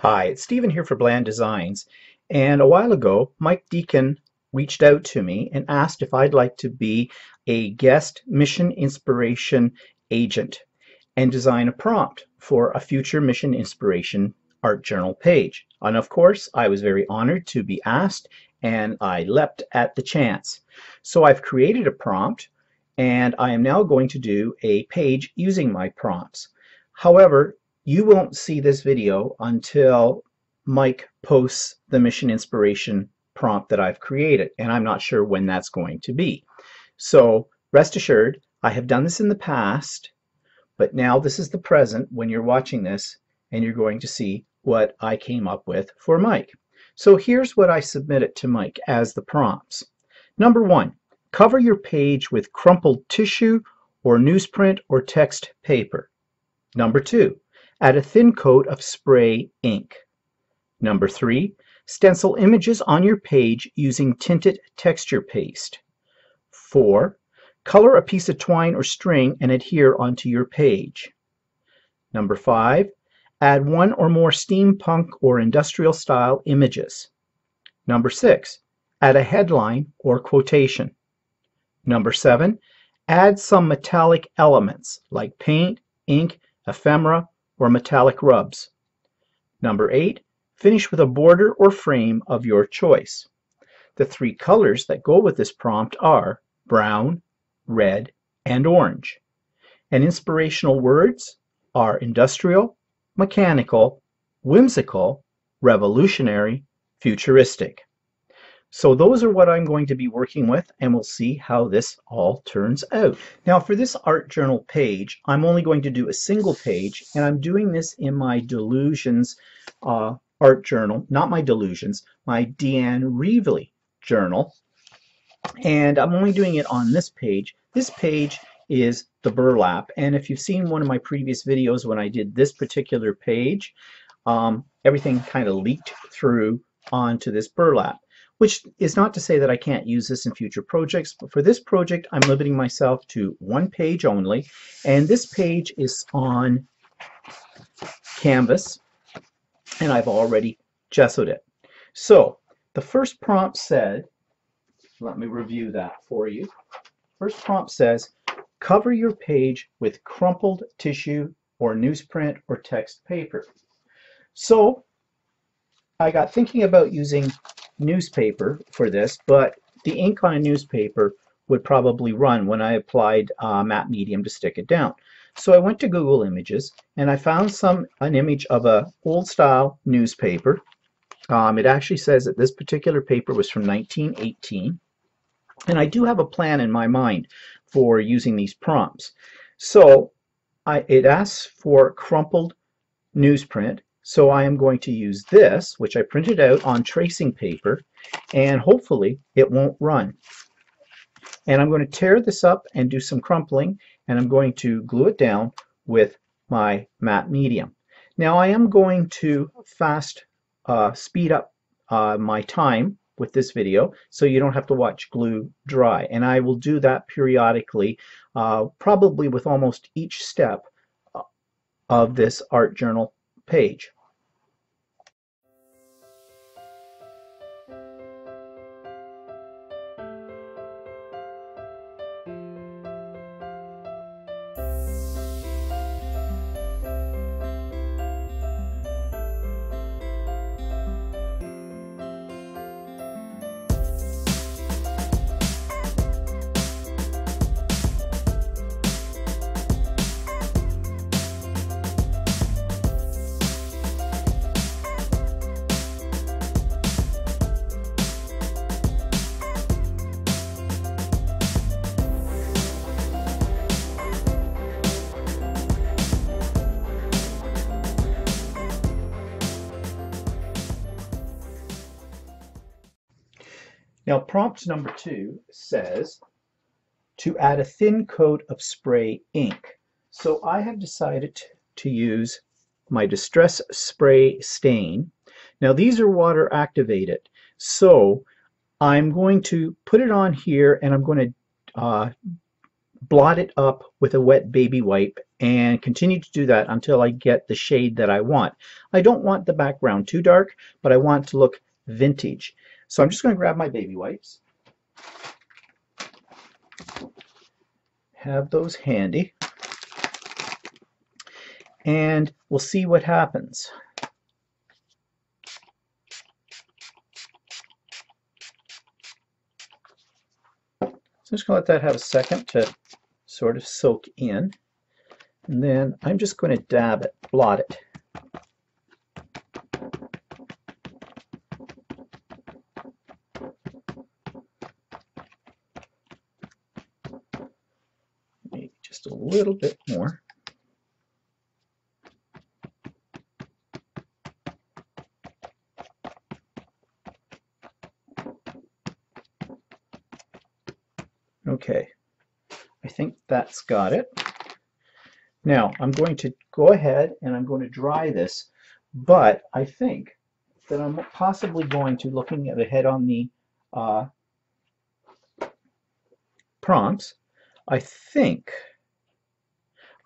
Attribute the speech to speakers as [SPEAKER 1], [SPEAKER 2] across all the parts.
[SPEAKER 1] Hi, it's Stephen here for Bland Designs, and a while ago Mike Deakin reached out to me and asked if I'd like to be a guest mission inspiration agent and design a prompt for a future mission inspiration art journal page. And of course, I was very honored to be asked, and I leapt at the chance. So I've created a prompt, and I am now going to do a page using my prompts. However, you won't see this video until Mike posts the mission inspiration prompt that I've created, and I'm not sure when that's going to be. So rest assured, I have done this in the past, but now this is the present when you're watching this, and you're going to see what I came up with for Mike. So here's what I submitted to Mike as the prompts. Number 1, cover your page with crumpled tissue or newsprint or text paper. Number 2, add a thin coat of spray ink. Number 3, stencil images on your page using tinted texture paste. 4, color a piece of twine or string and adhere onto your page. Number 5, add one or more steampunk or industrial style images. Number 6, add a headline or quotation. Number 7, add some metallic elements like paint, ink, ephemera, or metallic rubs. Number 8, finish with a border or frame of your choice. The 3 colors that go with this prompt are brown, red, and orange. And inspirational words are industrial, mechanical, whimsical, revolutionary, futuristic. So those are what I'm going to be working with, and we'll see how this all turns out. Now for this art journal page, I'm only going to do a single page, and I'm doing this in my Delusions art journal, not my Delusions, my Deanne Reevely journal. And I'm only doing it on this page. This page is the burlap, and if you've seen one of my previous videos when I did this particular page, everything kind of leaked through onto this burlap. Which is not to say that I can't use this in future projects, but for this project I'm limiting myself to one page only, and this page is on canvas, and I've already gessoed it. So the first prompt said, let me review that for you. First prompt says, cover your page with crumpled tissue or newsprint or text paper. So I got thinking about using newspaper for this, but the ink on a newspaper would probably run when I applied matte medium to stick it down. So I went to Google Images and I found an image of a old style newspaper. It actually says that this particular paper was from 1918, and I do have a plan in my mind for using these prompts. So it asks for crumpled newsprint. So I am going to use this, which I printed out on tracing paper, and hopefully it won't run. And I'm going to tear this up and do some crumpling, and I'm going to glue it down with my matte medium. Now I am going to speed up my time with this video so you don't have to watch glue dry, and I will do that periodically, probably with almost each step of this art journal page. Now prompt number 2 says to add a thin coat of spray ink. So I have decided to use my Distress Spray Stain. Now these are water activated, so I'm going to put it on here and I'm going to blot it up with a wet baby wipe and continue to do that until I get the shade that I want. I don't want the background too dark, but I want it to look vintage. So I'm just going to grab my baby wipes. Have those handy. And we'll see what happens. So I'm just going to let that have a second to sort of soak in. And then I'm just going to dab it, blot it. Maybe just a little bit more. Okay, I think that's got it. Now I'm going to go ahead and I'm going to dry this, but I think that I'm possibly going to, looking ahead on the prompts, I think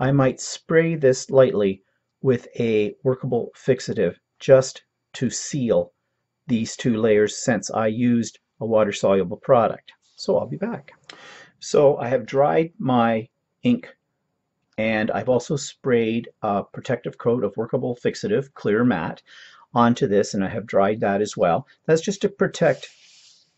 [SPEAKER 1] I might spray this lightly with a workable fixative just to seal these two layers since I used a water-soluble product. So I'll be back. So I have dried my ink and I've also sprayed a protective coat of workable fixative, clear matte, onto this, and I have dried that as well. That's just to protect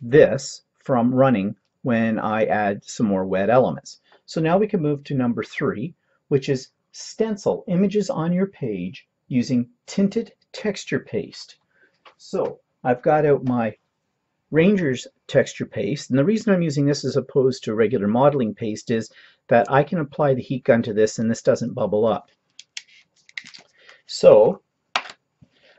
[SPEAKER 1] this from running when I add some more wet elements. So now we can move to number 3, which is stencil images on your page using tinted texture paste. So I've got out my Ranger's texture paste, and the reason I'm using this as opposed to regular modeling paste is that I can apply the heat gun to this and this doesn't bubble up. So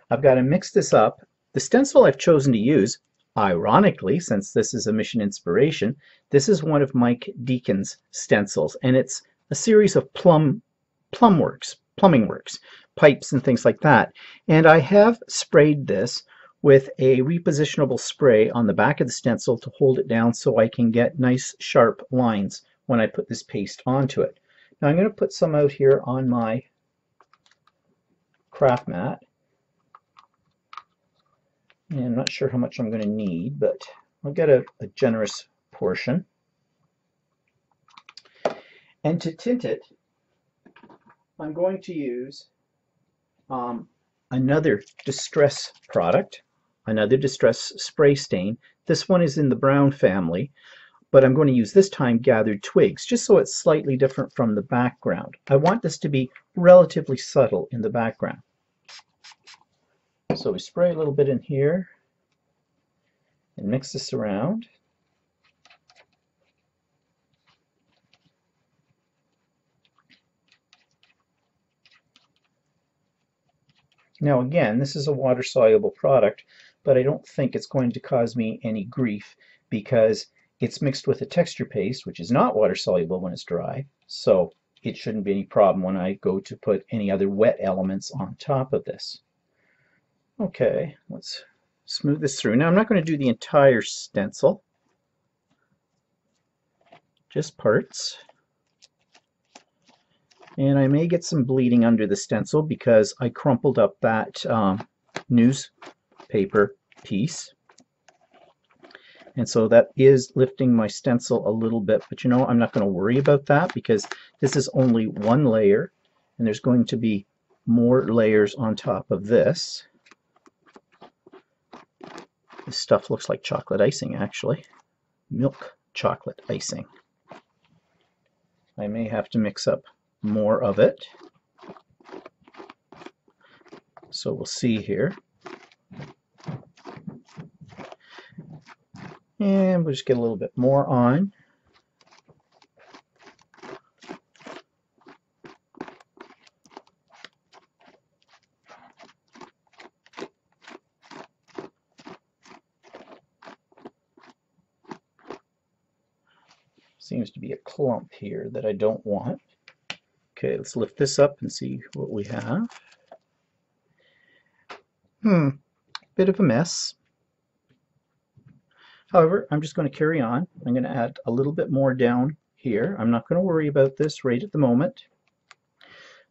[SPEAKER 1] I've got to mix this up. The stencil I've chosen to use, ironically, since this is a mission inspiration, this is one of Mike Deakin's stencils, and it's a series of plumbing works, pipes and things like that. And I have sprayed this with a repositionable spray on the back of the stencil to hold it down so I can get nice sharp lines when I put this paste onto it. Now I'm going to put some out here on my craft mat. And I'm not sure how much I'm going to need, but I'll get a generous portion. And to tint it, I'm going to use another distress product, another distress spray stain. This one is in the brown family, but I'm going to use this time gathered twigs, just so it's slightly different from the background. I want this to be relatively subtle in the background. So we spray a little bit in here and mix this around. Now again, this is a water-soluble product, but I don't think it's going to cause me any grief because it's mixed with a texture paste, which is not water-soluble when it's dry, so it shouldn't be any problem when I go to put any other wet elements on top of this. Okay, let's smooth this through. Now I'm not going to do the entire stencil, just parts. And I may get some bleeding under the stencil because I crumpled up that newspaper piece. And so that is lifting my stencil a little bit, but you know, I'm not going to worry about that because this is only one layer and there's going to be more layers on top of this. This stuff looks like chocolate icing, actually. Milk chocolate icing. I may have to mix up more of it. So we'll see here. And we'll just get a little bit more on. Seems to be a clump here that I don't want. Okay, let's lift this up and see what we have. Bit of a mess. However, I'm just going to carry on. I'm going to add a little bit more down here. I'm not going to worry about this right at the moment.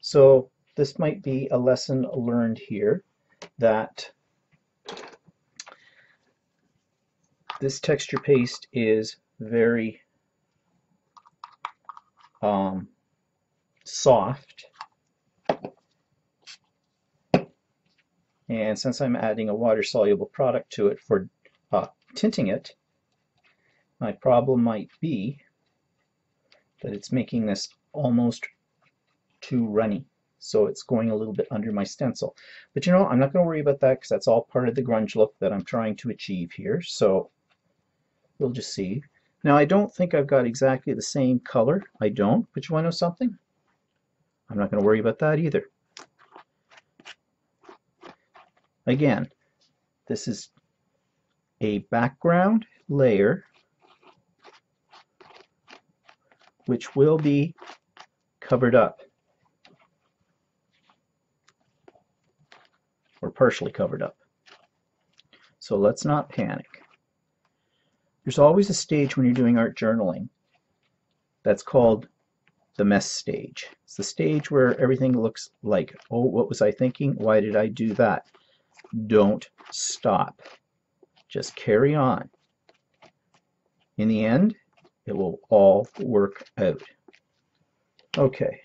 [SPEAKER 1] So this might be a lesson learned here, that this texture paste is very soft, and since I'm adding a water-soluble product to it for tinting it, my problem might be that it's making this almost too runny. So it's going a little bit under my stencil. But you know, I'm not going to worry about that because that's all part of the grunge look that I'm trying to achieve here. So we'll just see. Now I don't think I've got exactly the same color. I don't, but you want to know something? I'm not going to worry about that either. Again, this is a background layer which will be covered up, or partially covered up. So let's not panic. There's always a stage when you're doing art journaling that's called the mess stage. It's the stage where everything looks like, oh, what was I thinking? Why did I do that? Don't stop. Just carry on. In the end, it will all work out. Okay.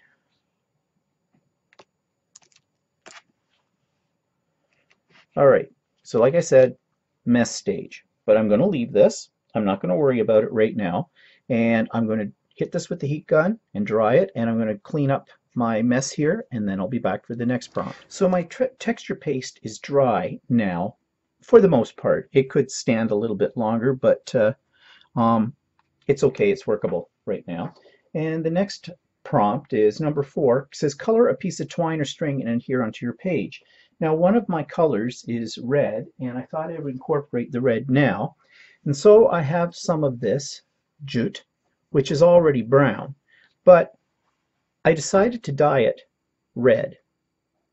[SPEAKER 1] All right. So like I said, mess stage. But I'm going to leave this. I'm not going to worry about it right now. And I'm going to hit this with the heat gun and dry it. And I'm going to clean up my mess here. And then I'll be back for the next prompt. So my texture paste is dry now, for the most part. It could stand a little bit longer, but it's okay. It's workable right now. And the next prompt is number 4. It says color a piece of twine or string and adhere onto your page. Now one of my colors is red, and I thought I would incorporate the red now. And so I have some of this jute, which is already brown, but I decided to dye it red.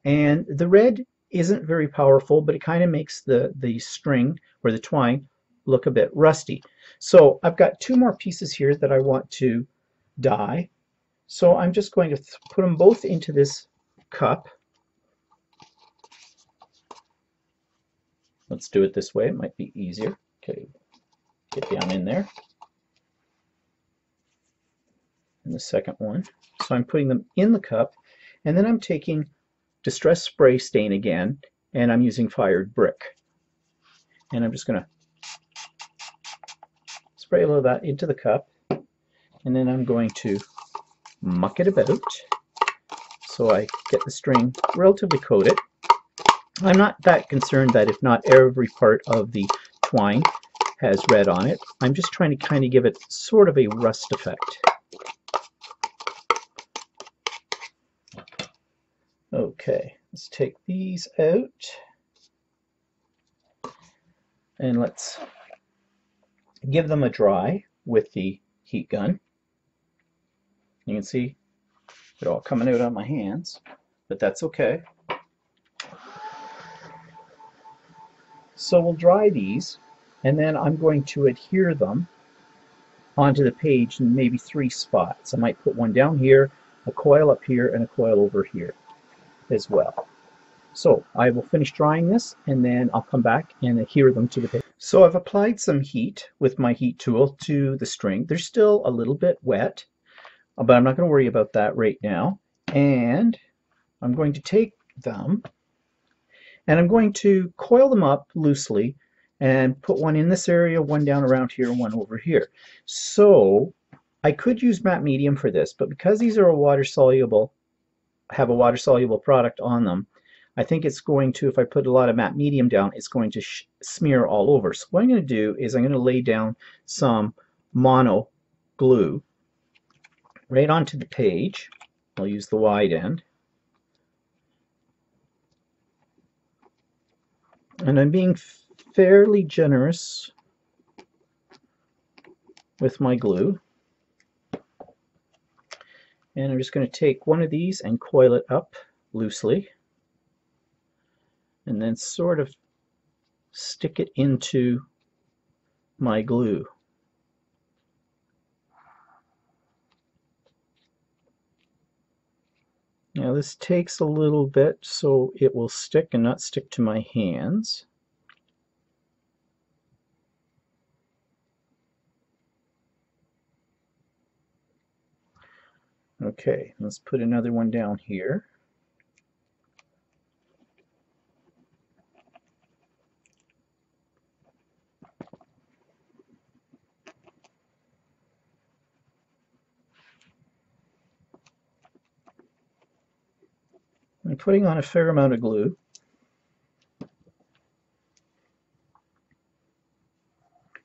[SPEAKER 1] And the red isn't very powerful, but it kind of makes the string or the twine look a bit rusty. So I've got 2 more pieces here that I want to dye. So I'm just going to put them both into this cup. Let's do it this way. It might be easier. Okay, get down in there. And the second one. So I'm putting them in the cup, and then I'm taking Distress Spray Stain again, and I'm using Fired Brick. And I'm just going to spray a little of that into the cup, and then I'm going to muck it about so I get the string relatively coated. I'm not that concerned that if not every part of the twine has red on it. I'm just trying to kind of give it sort of a rust effect. Okay, let's take these out and let's give them a dry with the heat gun. You can see it all coming out on my hands, but that's okay. So we'll dry these, and then I'm going to adhere them onto the page in maybe 3 spots. I might put one down here, a coil up here, and a coil over here as well. So I will finish drying this, and then I'll come back and adhere them to the page. So I've applied some heat with my heat tool to the string. They're still a little bit wet, but I'm not going to worry about that right now. And I'm going to take them and I'm going to coil them up loosely and put one in this area, one down around here, and one over here. So I could use matte medium for this, but because these are have a water soluble product on them, I think it's going to, if I put a lot of matte medium down, it's going to smear all over. So what I'm going to do is I'm going to lay down some mono glue right onto the page. I'll use the wide end. And I'm being fairly generous with my glue. And I'm just going to take one of these and coil it up loosely, and then sort of stick it into my glue. Now this takes a little bit so it will stick and not stick to my hands. Okay, let's put another one down here. I'm putting on a fair amount of glue.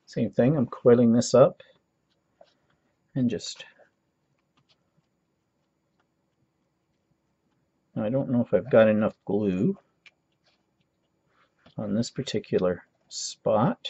[SPEAKER 1] Same thing, I'm coiling this up and just, I don't know if I've got enough glue on this particular spot.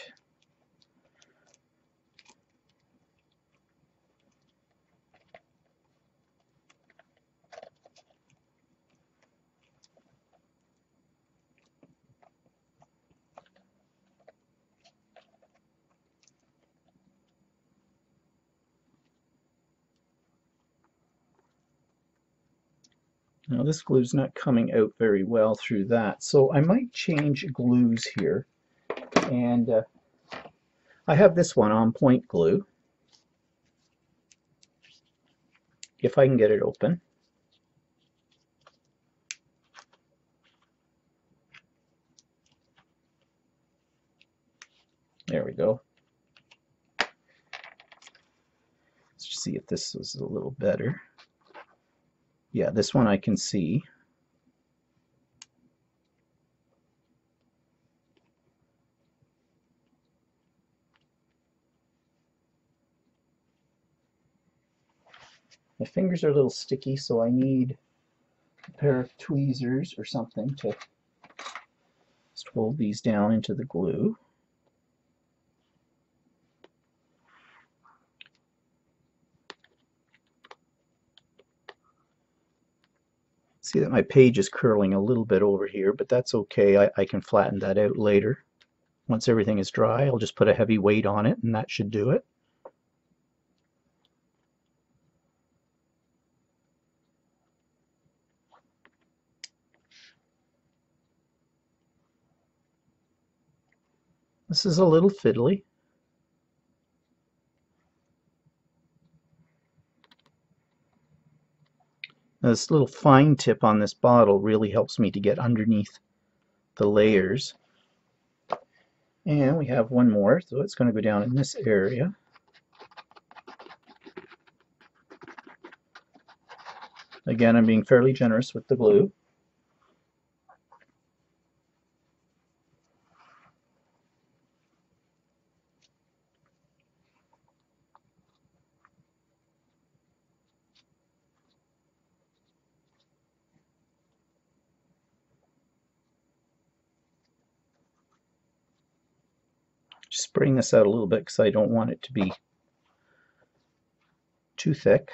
[SPEAKER 1] Now this glue's not coming out very well through that, so I might change glues here. And I have this one on point glue, if I can get it open. There we go. Let's see if this is a little better. Yeah, this one I can see. My fingers are a little sticky, so I need a pair of tweezers or something to just hold these down into the glue. See that my page is curling a little bit over here, but that's okay. I can flatten that out later. Once everything is dry, I'll just put a heavy weight on it, and that should do it. This is a little fiddly. This little fine tip on this bottle really helps me to get underneath the layers. And we have one more, so it's going to go down in this area. Again, I'm being fairly generous with the glue. Just spreading this out a little bit because I don't want it to be too thick.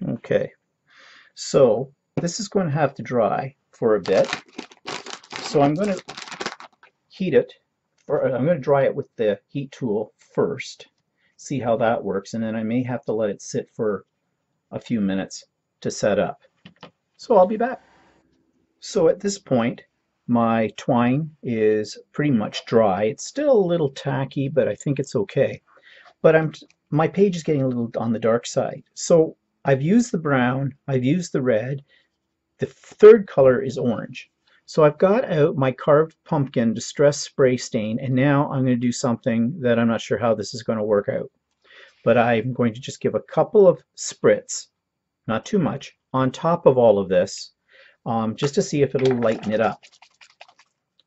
[SPEAKER 1] Okay, so this is going to have to dry for a bit. So I'm going to heat it, or I'm going to dry it with the heat tool first, see how that works, and then I may have to let it sit for a few minutes to set up. So I'll be back. So at this point, my twine is pretty much dry. It's still a little tacky, but I think it's okay. But my page is getting a little on the dark side. So I've used the brown, I've used the red. The third color is orange. So I've got out my carved pumpkin distress spray stain, and now I'm going to do something that I'm not sure how this is going to work out. But I'm going to just give a couple of spritz, not too much, on top of all of this. just to see if it'll lighten it up.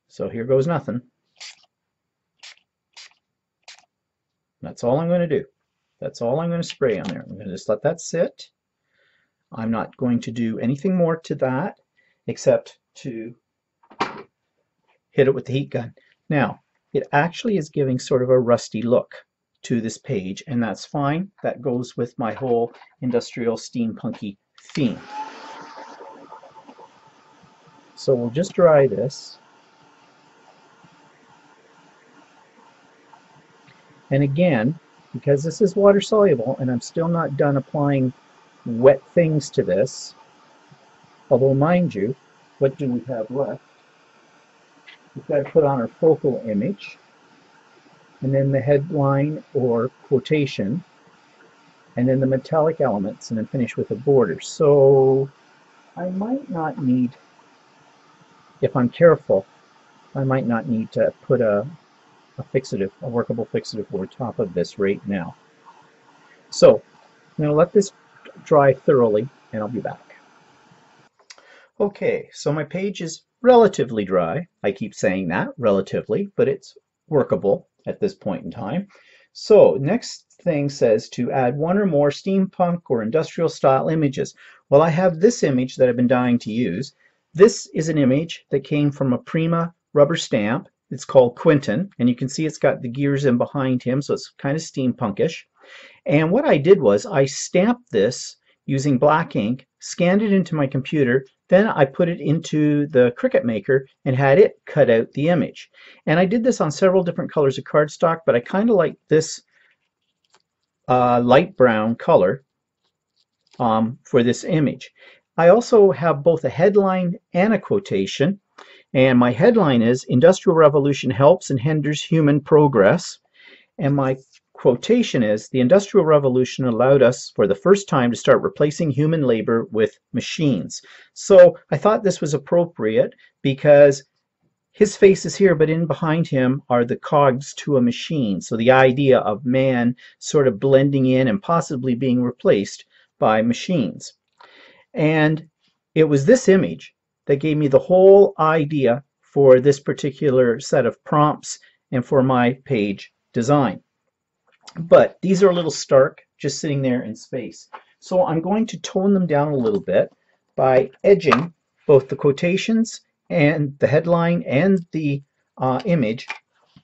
[SPEAKER 1] So here goes nothing. That's all I'm going to do. That's all I'm going to spray on there. I'm going to just let that sit. I'm not going to do anything more to that except to hit it with the heat gun. Now, it actually is giving sort of a rusty look to this page, and that's fine. That goes with my whole industrial steampunky theme. So we'll just dry this. And again, because this is water soluble and I'm still not done applying wet things to this, although mind you, what do we have left? We've got to put on our focal image, and then the headline or quotation, and then the metallic elements, and then finish with a border. So I might not need, if I'm careful, I might not need to put a fixative, a workable fixative over top of this right now. So I'm going to let this dry thoroughly, and I'll be back. Okay, so my page is relatively dry. I keep saying that, relatively, but it's workable at this point in time. So next thing says to add one or more steampunk or industrial style images. Well, I have this image that I've been dying to use. This is an image that came from a Prima rubber stamp. It's called Quentin, and you can see it's got the gears in behind him, so it's kind of steampunkish. And what I did was I stamped this using black ink, scanned it into my computer, then I put it into the Cricut Maker and had it cut out the image. And I did this on several different colors of cardstock, but I kind of like this light brown color for this image. I also have both a headline and a quotation, and my headline is Industrial Revolution Helps and Hinders Human Progress, and my quotation is, the Industrial Revolution allowed us for the first time to start replacing human labor with machines. So I thought this was appropriate because his face is here, but in behind him are the cogs to a machine. So the idea of man sort of blending in and possibly being replaced by machines. And it was this image that gave me the whole idea for this particular set of prompts and for my page design. But these are a little stark, just sitting there in space. So I'm going to tone them down a little bit by edging both the quotations and the headline and the image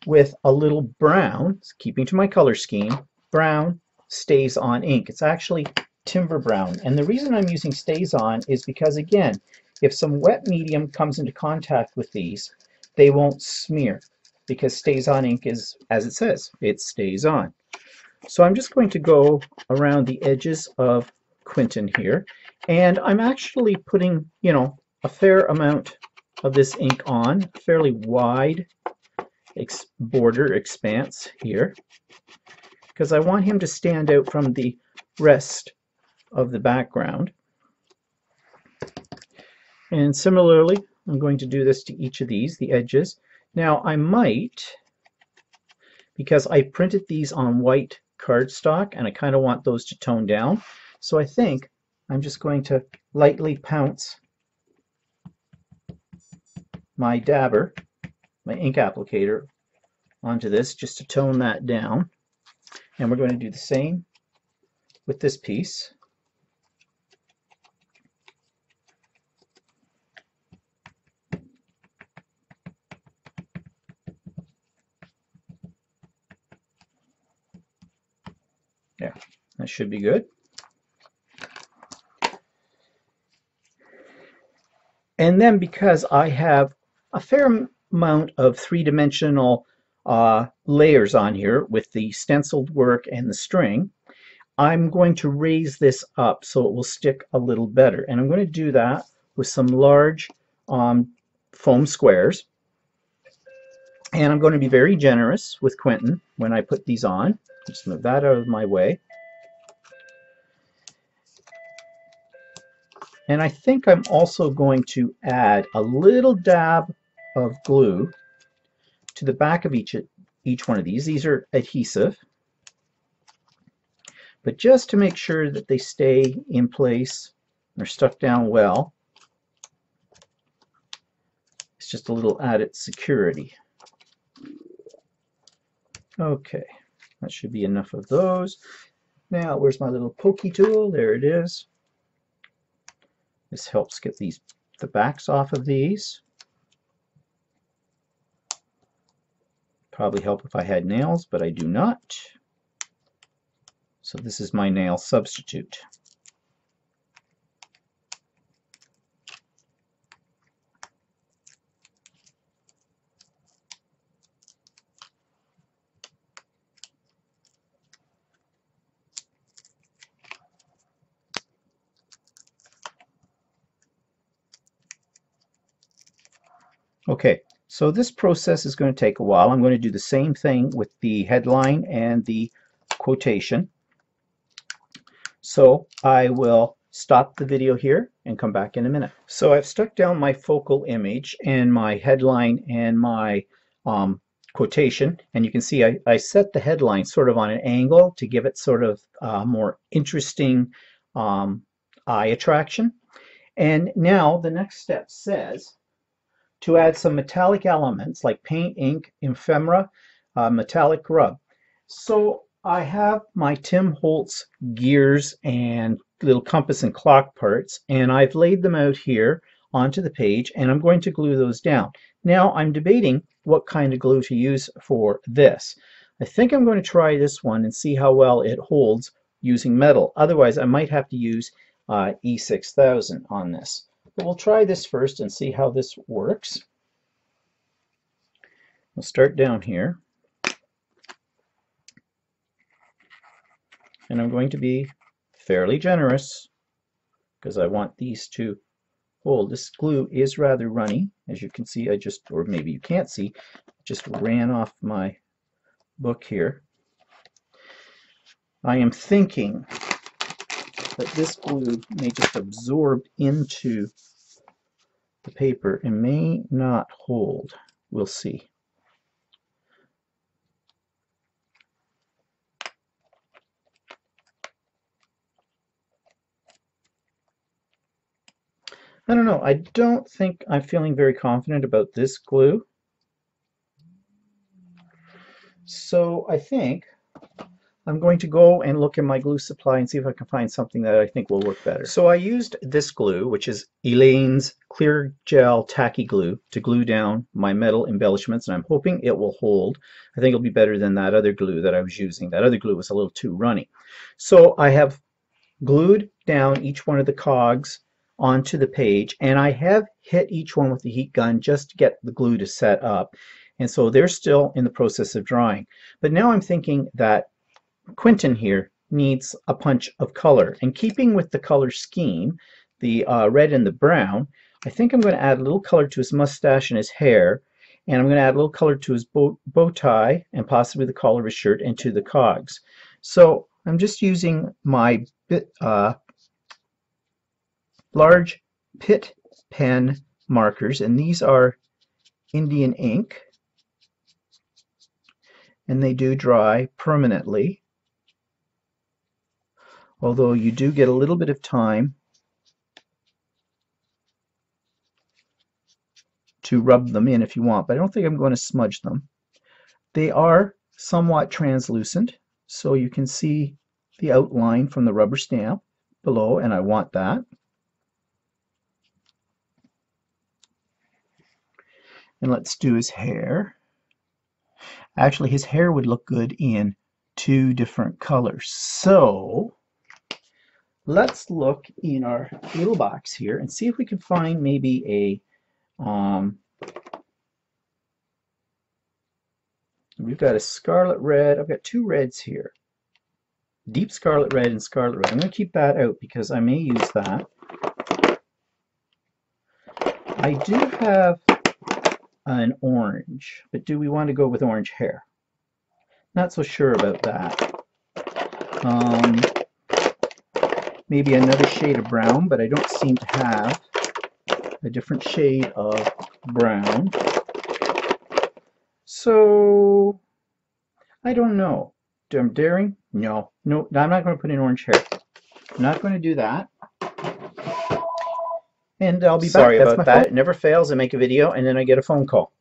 [SPEAKER 1] with a little brown, keeping to my color scheme. Brown stays on ink. It's actually timber brown. And the reason I'm using stays on is because, again, if some wet medium comes into contact with these, they won't smear, because stays on ink is, as it says, it stays on. So I'm just going to go around the edges of Quentin here, and I'm actually putting, you know, a fair amount of this ink on, a fairly wide border expanse here, because I want him to stand out from the rest of the background. And similarly, I'm going to do this to each of these, the edges. Now I might, because I printed these on white cardstock and I kind of want those to tone down, so I think I'm just going to lightly pounce my dabber, my ink applicator, onto this just to tone that down. And we're going to do the same with this piece. There, that should be good. And then, because I have a fair amount of three-dimensional layers on here with the stenciled work and the string, I'm going to raise this up so it will stick a little better. And I'm going to do that with some large foam squares. And I'm going to be very generous with Quentin when I put these on. Just move that out of my way. And I think I'm also going to add a little dab of glue to the back of each one of these. These are adhesive. But just to make sure that they stay in place and are stuck down well, It's just a little added security. Okay, that should be enough of those. Now, where's my little pokey tool? There it is. This helps get the backs off of these. Probably help if I had nails, but I do not. So this is my nail substitute. Okay, so this process is going to take a while. I'm going to do the same thing with the headline and the quotation. So I will stop the video here and come back in a minute. So I've stuck down my focal image and my headline and my quotation, and you can see I set the headline sort of on an angle to give it sort of more interesting eye attraction. And now the next step says to add some metallic elements like paint, ink, ephemera, metallic rub. So I have my Tim Holtz gears and little compass and clock parts, and I've laid them out here onto the page, and I'm going to glue those down. Now I'm debating what kind of glue to use for this. I think I'm going to try this one and see how well it holds using metal. Otherwise I might have to use E6000 on this. But we'll try this first and see how this works. We'll start down here. And I'm going to be fairly generous because I want these to hold. This glue is rather runny. As you can see, or maybe you can't see, just ran off my book here. I am thinking that this glue may just absorb into the paper and may not hold. We'll see. I don't know. I don't think I'm feeling very confident about this glue. So I think I'm going to go and look in my glue supply and see if I can find something that I think will work better. So I used this glue, which is Elaine's Clear Gel Tacky Glue, to glue down my metal embellishments, and I'm hoping it will hold. I think it'll be better than that other glue that I was using. That other glue was a little too runny. So I have glued down each one of the cogs onto the page, and I have hit each one with the heat gun just to get the glue to set up. And so they're still in the process of drying. But now I'm thinking that Quentin here needs a punch of color, and keeping with the color scheme, the red and the brown, I think I'm going to add a little color to his mustache and his hair, and I'm going to add a little color to his bow tie and possibly the collar of his shirt and to the cogs. So I'm just using my large Pitt pen markers, and these are Indian ink, and they do dry permanently, although you do get a little bit of time to rub them in if you want, but I don't think I'm going to smudge them. They are somewhat translucent, so you can see the outline from the rubber stamp below, and I want that. And let's do his hair. Actually, his hair would look good in two different colors. So let's look in our little box here and see if we can find maybe a we've got a scarlet red. I've got two reds here. Deep scarlet red and scarlet red. I'm going to keep that out because I may use that. I do have an orange, but do we want to go with orange hair? Not so sure about that. Maybe another shade of brown, but I don't seem to have a different shade of brown. So I don't know. I'm daring? No, I'm not going to put in orange hair. I'm not going to do that. and I'll be back.
[SPEAKER 2] Sorry
[SPEAKER 1] That's
[SPEAKER 2] about
[SPEAKER 1] my phone.
[SPEAKER 2] that.
[SPEAKER 1] It never fails. I make a video and then I get a phone call.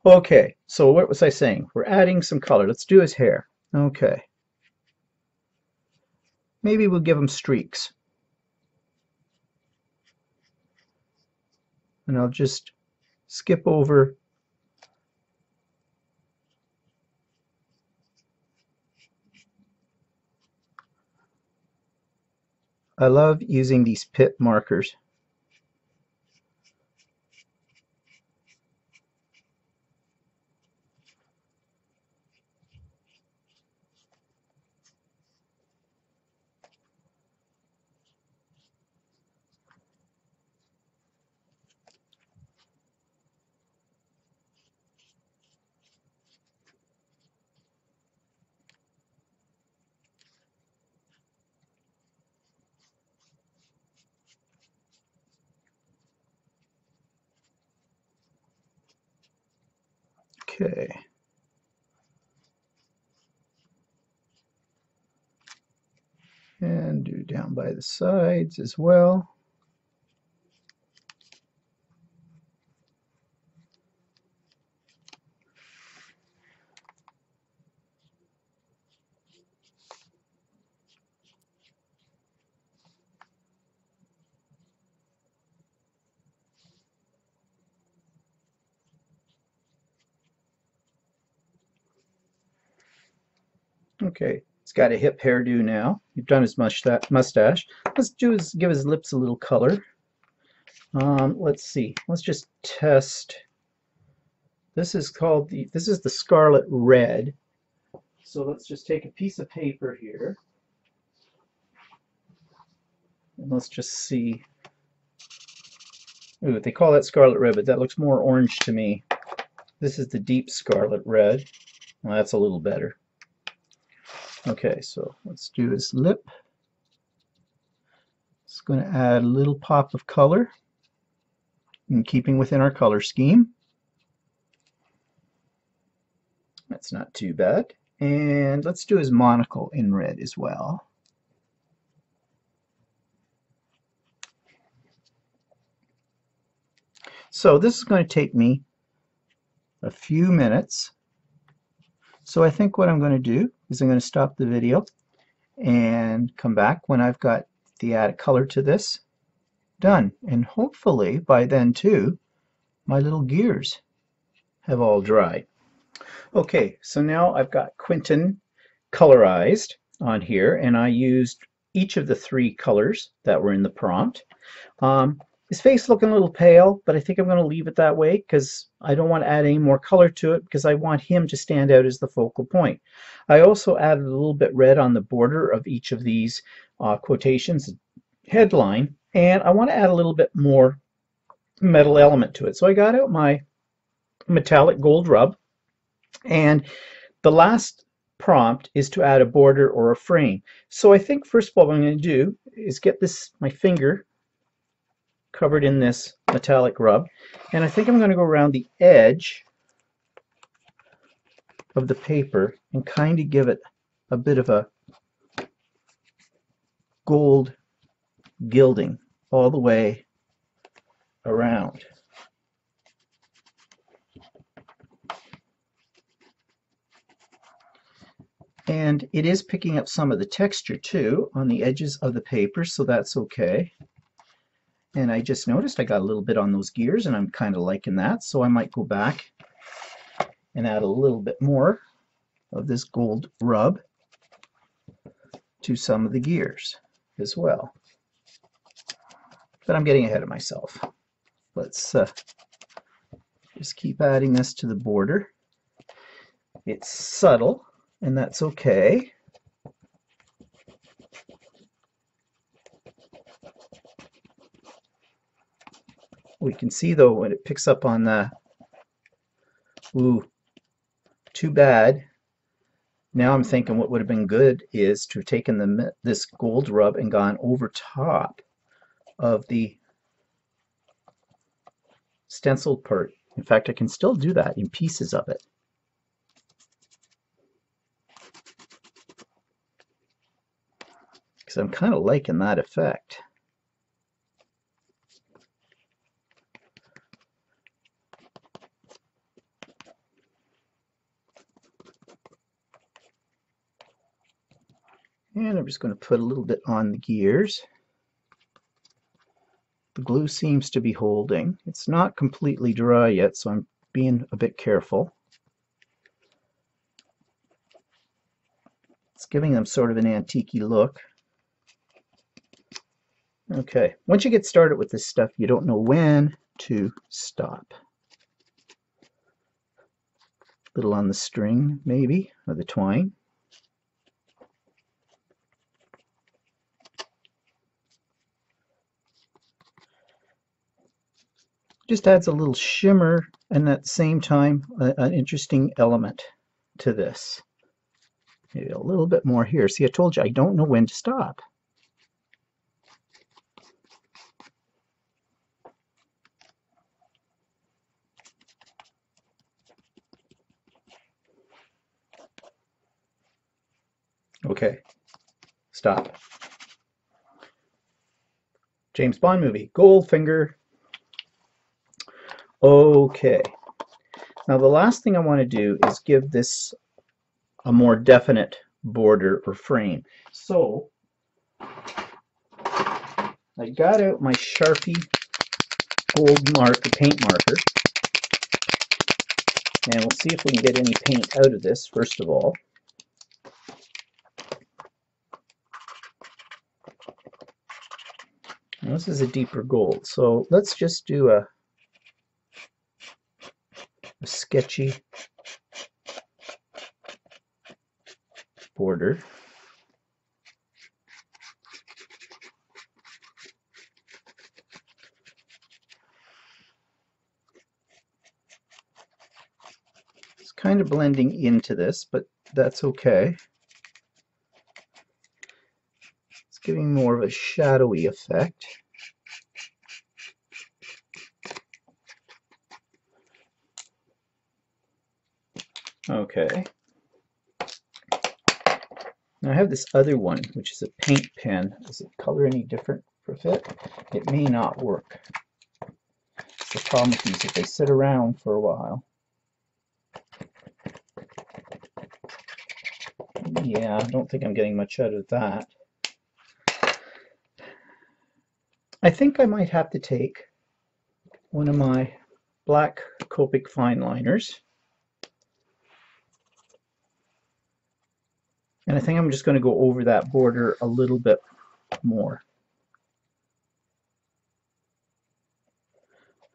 [SPEAKER 1] Okay, so what was I saying? We're adding some color. Let's do his hair. Okay, maybe we'll give him streaks. And I'll just skip over. I love using these pit markers. Okay. And do down by the sides as well. Okay, he's got a hip hairdo now. You've done his mustache. Let's do is give his lips a little color. Let's see. Let's just test. This is the scarlet red. So let's just take a piece of paper here and let's just see. Ooh, they call that scarlet red, but that looks more orange to me. This is the deep scarlet red. Well, that's a little better. Okay, so let's do his lip. It's going to add a little pop of color in keeping within our color scheme. That's not too bad. And let's do his monocle in red as well. So this is going to take me a few minutes. So I think what I'm going to do is I'm going to stop the video and come back when I've got the added color to this done. And hopefully by then too, my little gears have all dried. Okay, so now I've got Quentin colorized on here, and I used each of the 3 colors that were in the prompt. His face looking a little pale, but I think I'm going to leave it that way because I don't want to add any more color to it because I want him to stand out as the focal point. I also added a little bit red on the border of each of these quotations headline, and I want to add a little bit more metal element to it. So I got out my metallic gold rub, and the last prompt is to add a border or a frame. So I think first of all what I'm going to do is get my finger covered in this metallic rub, and I think I'm going to go around the edge of the paper and kind of give it a bit of a gold gilding all the way around. And it is picking up some of the texture too on the edges of the paper, so that's okay. And I just noticed I got a little bit on those gears, and I'm kind of liking that, so I might go back and add a little bit more of this gold rub to some of the gears as well. But I'm getting ahead of myself. Let's just keep adding this to the border. It's subtle, and that's okay. We can see though when it picks up on the, ooh, too bad. Now I'm thinking what would have been good is to have taken this gold rub and gone over top of the stenciled part. In fact, I can still do that in pieces of it. Because I'm kind of liking that effect. And I'm just going to put a little bit on the gears. The glue seems to be holding. It's not completely dry yet, so I'm being a bit careful. It's giving them sort of an antique-y look. Okay, once you get started with this stuff, you don't know when to stop. A little on the string, maybe, or the twine. Just adds a little shimmer and at the same time an interesting element to this. Maybe a little bit more here. See, I told you I don't know when to stop. Okay, stop. James Bond movie, Goldfinger. Okay, now the last thing I want to do is give this a more definite border or frame. So I got out my Sharpie gold marker, paint marker, and we'll see if we can get any paint out of this first of all. Now this is a deeper gold, so let's just do a sketchy border. It's kind of blending into this, but that's okay. It's giving more of a shadowy effect. Okay. Now I have this other one, which is a paint pen. Does it color any different for fit? It may not work. It's the problem with these, if they sit around for a while. Yeah, I don't think I'm getting much out of that. I think I might have to take one of my black Copic fine liners. And I think I'm just going to go over that border a little bit more.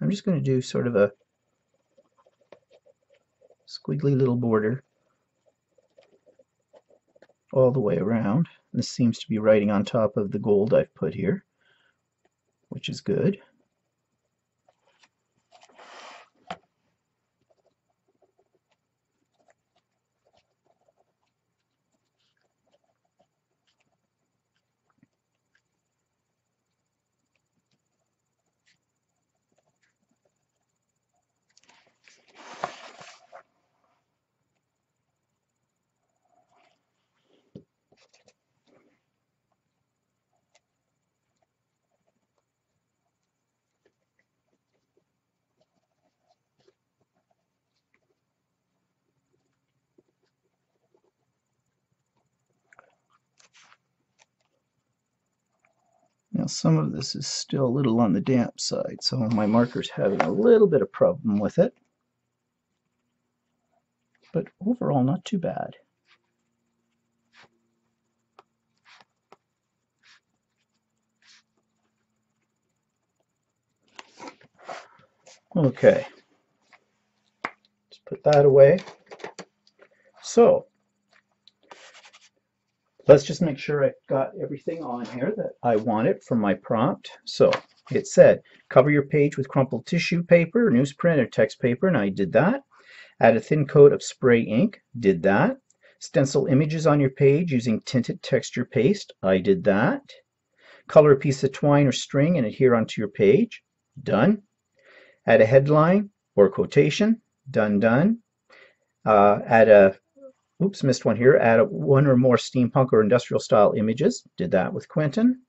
[SPEAKER 1] I'm just going to do sort of a squiggly little border all the way around. This seems to be writing on top of the gold I've put here, which is good. Now some of this is still a little on the damp side, so my marker's having a little bit of problem with it. But overall, not too bad. Okay, let's put that away. So, let's just make sure I've got everything on here that I wanted from my prompt. So, it said, cover your page with crumpled tissue paper, newsprint, or text paper, and I did that. Add a thin coat of spray ink, did that. Stencil images on your page using tinted texture paste, I did that. Color a piece of twine or string and adhere onto your page, done. Add a headline or quotation, done, done. Add a, oops, missed one here, add one or more steampunk or industrial style images, did that with Quentin.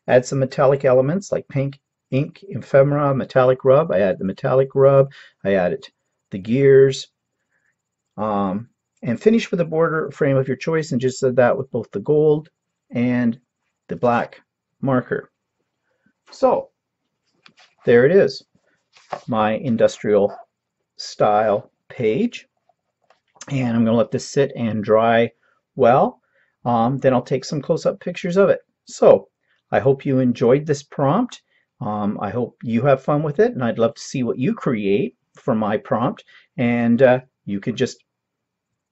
[SPEAKER 1] Add some metallic elements like pink, ink, ephemera, metallic rub, I added the metallic rub, I added the gears, and finish with a border frame of your choice, and just did that with both the gold and the black marker. So there it is, my industrial style page. And I'm going to let this sit and dry well. Then I'll take some close-up pictures of it. So I hope you enjoyed this prompt. I hope you have fun with it, and I'd love to see what you create for my prompt. And you can just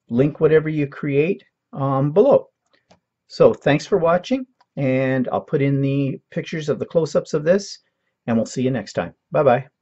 [SPEAKER 1] link whatever you create below. So thanks for watching, and I'll put in the pictures of the close-ups of this, and we'll see you next time. Bye-bye.